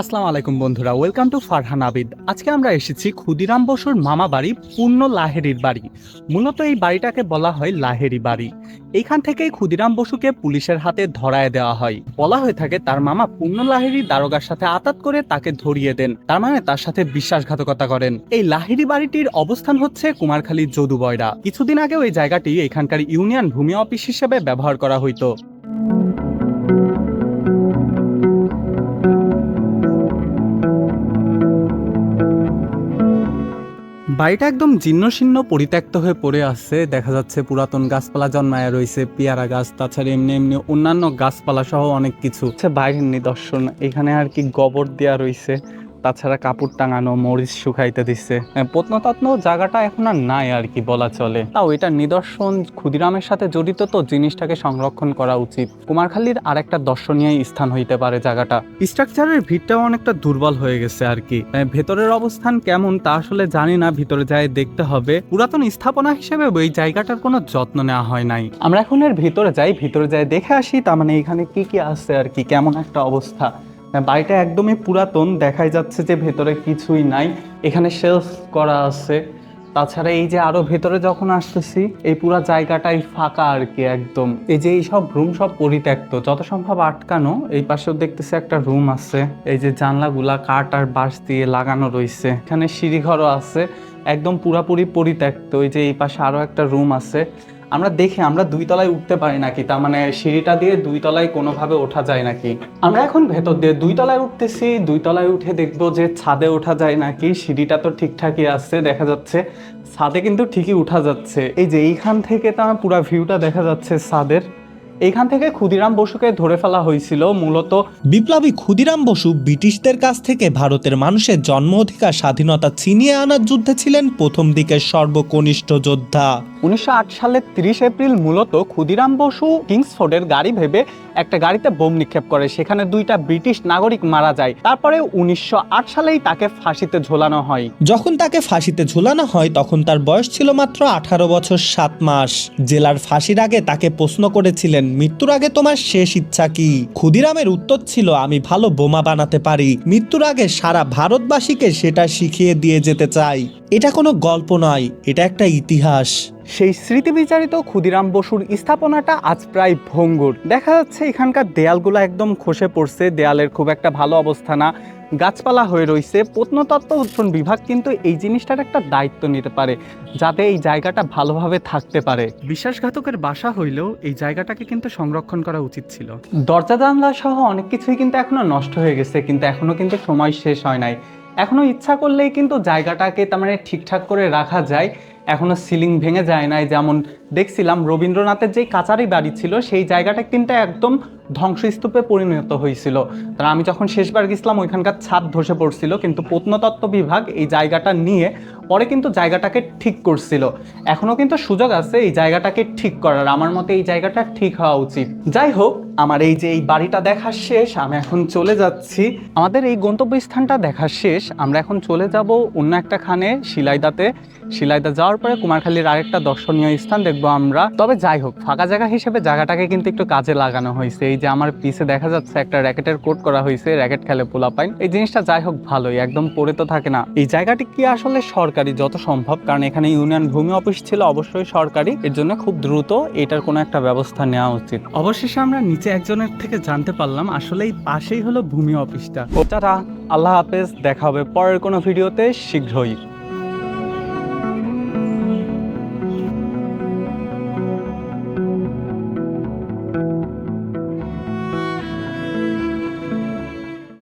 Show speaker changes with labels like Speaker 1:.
Speaker 1: আসসালামু আলাইকুম বন্ধুরা, ওয়েলকাম টু ফারহান আবিদ। আজকে আমরা এসেছি ক্ষুদিরাম বসুর মামা বাড়ি পূর্ণ লাহেরির বাড়ি। মূলত এই বাড়িটাকে বলা হয় লাহেরি বাড়ি। এইখান থেকেই ক্ষুদিরাম বসুকে পুলিশের হাতে ধরায় দেওয়া হয়। বলা হয়ে থাকে তার মামা পূর্ণ লাহেরি দারোগার সাথে আতাত করে তাকে ধরিয়ে দেন, তার মানে তার সাথে বিশ্বাসঘাতকতা করেন। এই লাহেরি বাড়িটির অবস্থান হচ্ছে কুমারখালীর যদুবয়রা। কিছুদিন আগেও এই জায়গাটি এখানকার ইউনিয়ন ভূমি অফিস হিসেবে ব্যবহার করা হইতো। বাড়িটা একদম জীর্ণশীর্ণ পরিত্যক্ত হয়ে পড়ে আছে। দেখা যাচ্ছে পুরাতন গাছপালা জন্মায় রয়েছে, পেয়ারা গাছ, তাছাড়া এমনি এমনি অন্যান্য গাছপালা সহ অনেক কিছু। বাইরের নিদর্শন এখানে আর কি গোবর দেওয়া রয়েছে, তাছাড়া কাপড় টাঙানো, মরিচ শুকাইতে দিচ্ছে। প্রত্নতত্ন জায়গাটা এখন আর নাই আর কি বলা চলে। তাও এটার নিদর্শন ক্ষুদিরামের সাথে জড়িত, তো জিনিসটাকে সংরক্ষণ করা উচিত। কুমারখালীর আর একটা দর্শনীয় স্থান হইতে পারে জায়গাটা। স্ট্রাকচারের ভিতটাও অনেকটা দুর্বল হয়ে গেছে আর কি। ভেতরের অবস্থান কেমন তা আসলে জানি না, ভিতরে যায় দেখতে হবে। পুরাতন স্থাপনা হিসেবে এই জায়গাটার কোনো যত্ন নেওয়া হয় নাই। আমরা এখন এর ভিতরে যাই দেখে আসি, তার মানে এখানে কি কি আছে আর কি, কেমন একটা অবস্থা। বাড়িটা একদমই পুরাতন, দেখাই যাচ্ছে যে ভেতরে কিছুই নাই। এখানে শেলফ করা আছে। তাছাড়া এই যে আরো ভেতরে যখন আসতেছি, এই পুরা জায়গাটাই ফাঁকা আর কি একদম। এই যে এইসব রুম সব পরিত্যক্ত, যত সম্ভব আটকানো। এই পাশেও দেখতেছি একটা রুম আছে। এই যে জানলাগুলা কাঠ আর বাঁশ দিয়ে লাগানো রয়েছে। এখানে সিঁড়িঘরও আছে, একদম পুরাপুরি পরিত্যক্ত। এই যে এই পাশে আরো একটা রুম আছে। আমরা 2 তলায় উঠতে পারি নাকি, তার মানে সিঁড়িটা দিয়ে 2 তলায় কোনোভাবে ওঠা যায় নাকি। আমরা এখন ভেতর দিয়ে 2 তলায় উঠতেছি। 2 তলায় উঠে দেখবো যে ছাদে ওঠা যায় নাকি। সিঁড়িটা তো ঠিকঠাকই আছে, দেখা যাচ্ছে ছাদে কিন্তু ঠিকই উঠা যাচ্ছে। এই যে এইখান থেকে তার পুরো ভিউটা দেখা যাচ্ছে ছাদের। এইখান থেকে ক্ষুদিরাম বসুকে ধরে ফেলা হয়েছিল মূলত।
Speaker 2: বিপ্লবী ক্ষুদিরাম বসু ব্রিটিশদের কাছ থেকে ভারতের মানুষের জন্ম অধিকার স্বাধীনতা ছিনিয়ে আনার যুদ্ধে ছিলেন প্রথম দিকের সর্বকনিষ্ঠ যোদ্ধা।
Speaker 1: 1908 সালের 30 এপ্রিল মূলত ক্ষুদিরাম বসু কিংসফোর্ডের গাড়ি ভেবে একটা গাড়িতে বোম নিক্ষেপ করে। সেখানে 2টা ব্রিটিশ নাগরিক মারা যায়। তারপরে 1908 সালেই তাকে ফাঁসিতে ঝোলানো হয়।
Speaker 2: যখন তাকে ফাঁসিতে ঝুলানো হয় তখন তার বয়স ছিল মাত্র 18 বছর 7 মাস। জেলার ফাঁসির আগে তাকে প্রশ্ন করেছিলেন, মৃত্যুর আগে তোমার শেষ ইচ্ছা কি? ক্ষুদিরামের উত্তর ছিল, আমি ভালো বোমা বানাতে পারি। মৃত্যুর আগে সারা ভারতবাসীকে সেটা শিখিয়ে দিয়ে যেতে চাই। এটা কোনো গল্প নয়, এটা একটা ইতিহাস।
Speaker 1: সেই স্মৃতি বিচারিত ক্ষুদিরাম বসুর স্থাপনাটা আজ প্রায় ভঙ্গুর। দেখা যাচ্ছে এখানকার দেয়ালগুলো একদম খসে পড়ছে, দেয়ালের খুব একটা ভালো অবস্থা না, গাছপালা হয়ে রয়েছে। প্রত্নতত্ত্ব উদ্যান বিভাগ কিন্তু এই জিনিসটার একটা দায়িত্ব নিতে পারে, যাতে এই জায়গাটা ভালোভাবে থাকতে পারে। বিশ্বাসঘাতকের বাসা হইলেও এই জায়গাটাকে কিন্তু সংরক্ষণ করা উচিত ছিল। দরজা জানলা সহ অনেক কিছুই কিন্তু এখনো নষ্ট হয়ে গেছে, কিন্তু এখনো কিন্তু সময় শেষ হয় নাই। এখনো ইচ্ছা করলেই কিন্তু জায়গাটাকে তার মানে ঠিকঠাক করে রাখা যায়। এখনো সিলিং ভেঙে যায় নাই। যেমন দেখছিলাম রবীন্দ্রনাথের যেই কাচারি বাড়ি ছিল, সেই জায়গাটা কিন্তু একদম ধ্বংসস্তূপে পরিণত হয়েছিল। তারা আমি যখন শেষবার গেছিলাম ওইখানকার ছাদ ধসে পড়ছিল, কিন্তু প্রত্নতত্ত্ব বিভাগ এই জায়গাটা নিয়ে পরে কিন্তু জায়গাটাকে ঠিক করছিল। এখনো কিন্তু সুযোগ আছে এই জায়গাটাকে ঠিক করার। আমার মতে এই জায়গাটা ঠিক হওয়া উচিত। যাই হোক, আমার এই যে এই বাড়িটা দেখা শেষ, আমি এখন চলে যাচ্ছি। আমাদের এই গন্তব্যস্থানটা দেখা শেষ, আমরা এখন চলে যাব অন্য একটা খানে, শিলাইদাতে। শিলাইদা যাওয়ার পরে কুমারখালীর আরেকটা দর্শনীয় স্থান দেখবো আমরা। তবে যাই হোক, ফাঁকা জায়গা হিসেবে জায়গাটাকে কিন্তু একটু কাজে লাগানো হয়েছে। এই যে আমার পিছে দেখা যাচ্ছে একটা র্যাকেটের কোট করা হয়েছে, র্যাকেট খেলে পোলাপাইন। এই জিনিসটা যাই হোক ভালোই, একদম পড়ে তো থাকে না। এই জায়গাটি কি আসলে সরকারি যত সম্ভব, কারণ এখানে ইউনিয়ন ভূমি অফিস ছিল, অবশ্যই সরকারি। এর জন্য খুব দ্রুত এটার কোনো একটা ব্যবস্থা নেওয়া উচিত। অবশেষে আমরা নিচে একজনের থেকে জানতে পারলাম আসলে এই পাশেই হলো ভূমি অফিসটা। ওটা আল্লাহ হাফেজ, দেখা হবে পরের কোনো ভিডিওতে শীঘ্রই।